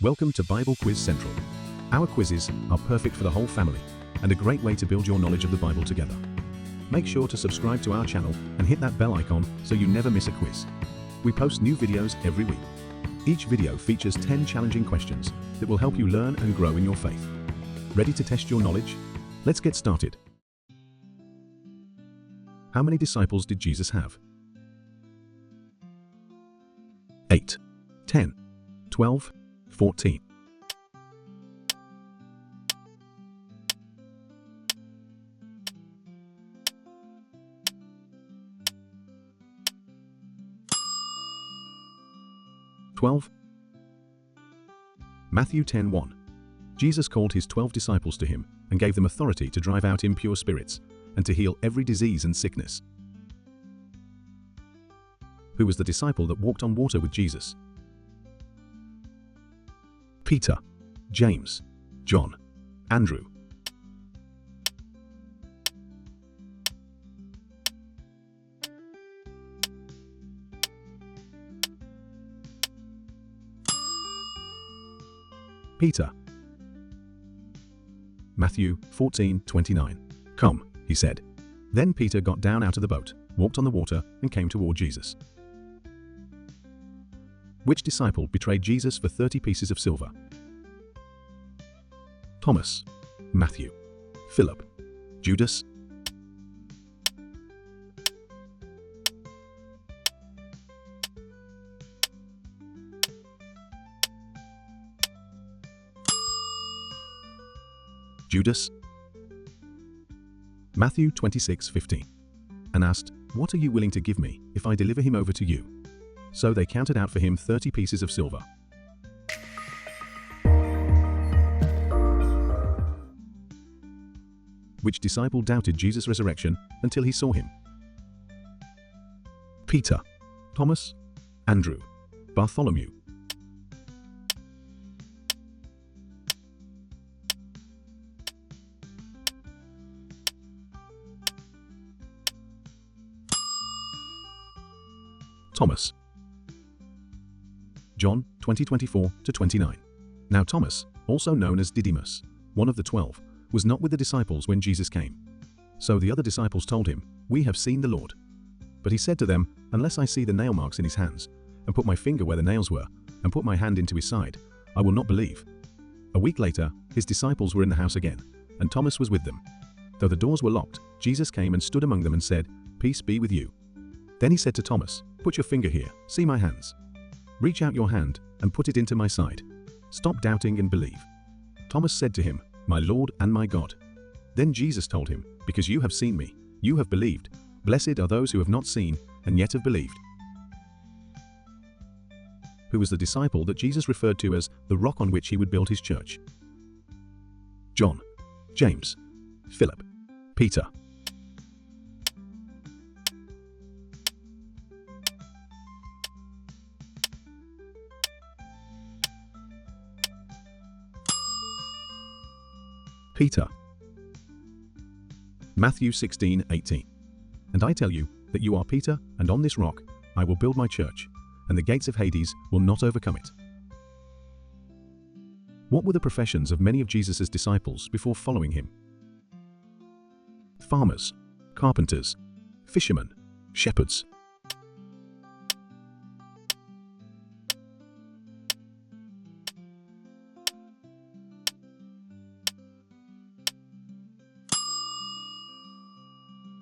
Welcome to Bible Quiz Central. Our quizzes are perfect for the whole family and a great way to build your knowledge of the Bible together. Make sure to subscribe to our channel and hit that bell icon so you never miss a quiz. We post new videos every week. Each video features 10 challenging questions that will help you learn and grow in your faith. Ready to test your knowledge? Let's get started. How many disciples did Jesus have? 8, 10, 12, 14. Matthew 10:1. Jesus called his 12 disciples to him and gave them authority to drive out impure spirits and to heal every disease and sickness. Who was the disciple that walked on water with Jesus? Peter, James, John, Andrew. Peter. Matthew 14:29. Come, he said. Then Peter got down out of the boat, walked on the water, and came toward Jesus. Which disciple betrayed Jesus for 30 pieces of silver? Thomas, Matthew, Philip, Judas. Judas. Matthew 26:15. And asked, "What are you willing to give me if I deliver him over to you?" So they counted out for him 30 pieces of silver. Which disciple doubted Jesus' resurrection until he saw him? Peter, Thomas, Andrew, Bartholomew. Thomas. John 20:24-29. Now Thomas, also known as Didymus, one of the 12, was not with the disciples when Jesus came. So the other disciples told him, "We have seen the Lord." But he said to them, "Unless I see the nail marks in his hands, and put my finger where the nails were, and put my hand into his side, I will not believe." A week later, his disciples were in the house again, and Thomas was with them. Though the doors were locked, Jesus came and stood among them and said, "Peace be with you." Then he said to Thomas, "Put your finger here, see my hands. Reach out your hand and put it into my side. Stop doubting and believe." Thomas said to him, "My Lord and my God." Then Jesus told him, "Because you have seen me, you have believed. Blessed are those who have not seen and yet have believed." Who was the disciple that Jesus referred to as the rock on which he would build his church? John, James, Philip, Peter. Peter. Matthew 16:18. And I tell you that you are Peter, and on this rock I will build my church, and the gates of Hades will not overcome it. What were the professions of many of Jesus' disciples before following him? Farmers, carpenters, fishermen, shepherds.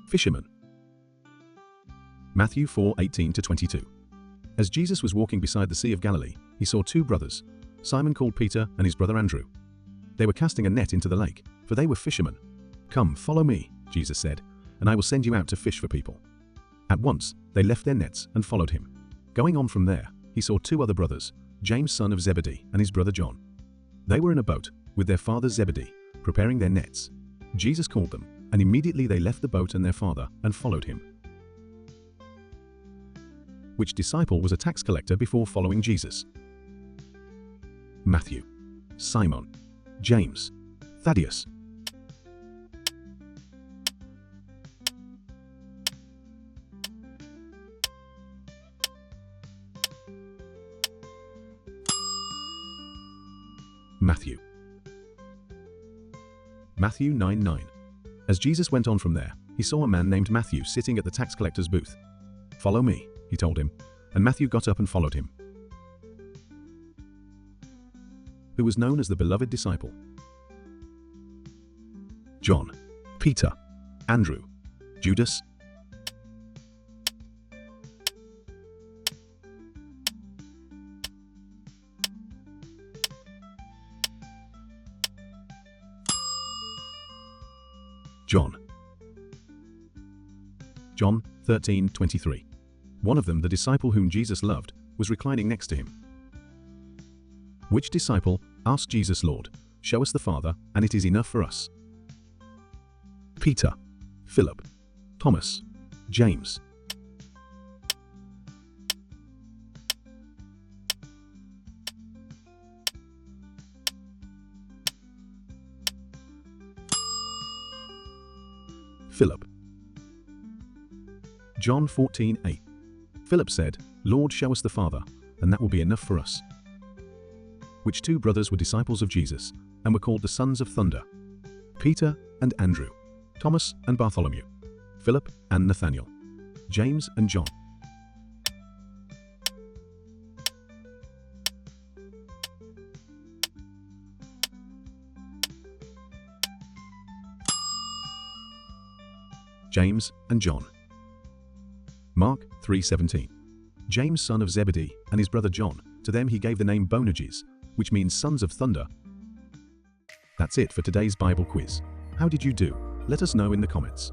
Fishermen. Matthew 4:18-22. As Jesus was walking beside the Sea of Galilee, he saw two brothers, Simon called Peter and his brother Andrew. They were casting a net into the lake, for they were fishermen. "Come, follow me," Jesus said, "and I will send you out to fish for people." At once, they left their nets and followed him. Going on from there, he saw two other brothers, James son of Zebedee and his brother John. They were in a boat with their father Zebedee, preparing their nets. Jesus called them, and immediately they left the boat and their father and followed him. Which disciple was a tax collector before following Jesus? Matthew, Simon, James, Thaddeus. Matthew. Matthew 9:9. As Jesus went on from there, he saw a man named Matthew sitting at the tax collector's booth. "Follow me," he told him, and Matthew got up and followed him. Who was known as the beloved disciple? John, Peter, Andrew, Judas. John. John 13:23. One of them, the disciple whom Jesus loved, was reclining next to him. Which disciple asked Jesus, "Lord, show us the Father, and it is enough for us"? Peter, Philip, Thomas, James. Philip. John 14:8. Philip said, "Lord, show us the Father, and that will be enough for us." Which two brothers were disciples of Jesus and were called the sons of thunder? Peter and Andrew, Thomas and Bartholomew, Philip and Nathanael, James and John. James and John. Mark 3:17. James, son of Zebedee, and his brother John, to them he gave the name Boanerges, which means sons of thunder. That's it for today's Bible quiz. How did you do? Let us know in the comments.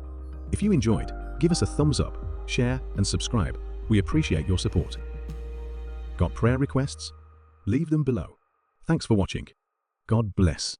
If you enjoyed, give us a thumbs up, share, and subscribe. We appreciate your support. Got prayer requests? Leave them below. Thanks for watching. God bless.